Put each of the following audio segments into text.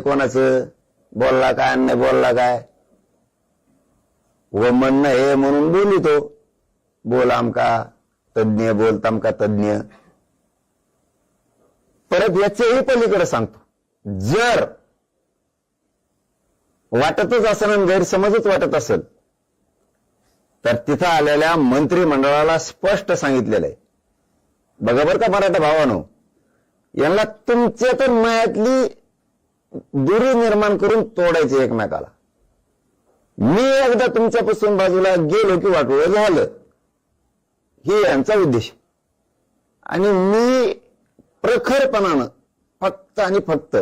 कोणाचं, बोलला काय नाही बोलला काय, व म्हणणं हे म्हणून बोलितो, बोल आमका तज्ञ, बोल तमका तज्ञ. परत याच्याही पलीकडे सांगतो, जर वाटतच असेल आणि गैरसमजच वाटत असेल तर तिथं आलेल्या मंत्रिमंडळाला स्पष्ट सांगितलेलं आहे, बघा बरं का मराठा भावानो, यांना तुमच्या तर मयातली दुरी निर्माण करून तोडायचे एकमेकाला. मी एकदा तुमच्यापासून बाजूला गेलो की वाटोळं झालं, हे यांचा उद्देश. आणि मी प्रखरपणानं फक्त आणि फक्त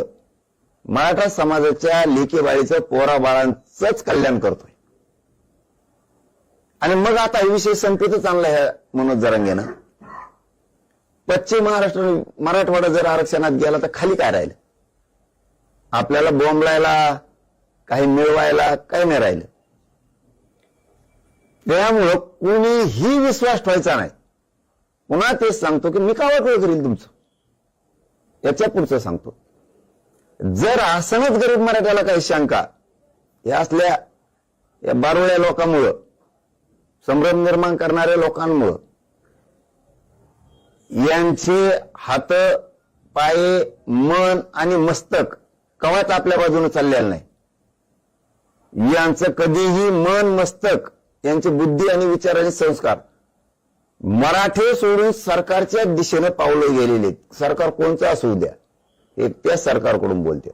मराठा समाजाच्या लेकीबाळीचं, पोराबाळांचंच कल्याण करतोय. आणि मग आता हा विषय संपेतच आणला ह्या मनोज जरांगेनं. पश्चिम महाराष्ट्र मराठवाडा जर आरक्षणात गेला तर खाली काय राहिलं? आपल्याला बोंबलायला, काही मिळवायला काही नाही राहिलं. त्यामुळं कुणीही विश्वास ठेवायचा नाही. पुन्हा तेच सांगतो की मी का वाटोळं करील तुमचं, याच्या पुढचं सांगतो. जर असणच गरीब मराठ्याला काही शंका या असल्या या बारुळ्या लोकांमुळं, संभ्रम निर्माण करणाऱ्या लोकांमुळं, यांचे हात, पाय, मन आणि मस्तक कवाच आपल्या बाजूने चाललेलं नाही. यांचं कधीही मन, मस्तक, यांची बुद्धी आणि विचार आणि संस्कार मराठे सोडून सरकारच्या दिशेने पावलं गेलेले. सरकार कोणचं असू द्या, हे त्या सरकारकडून बोलते.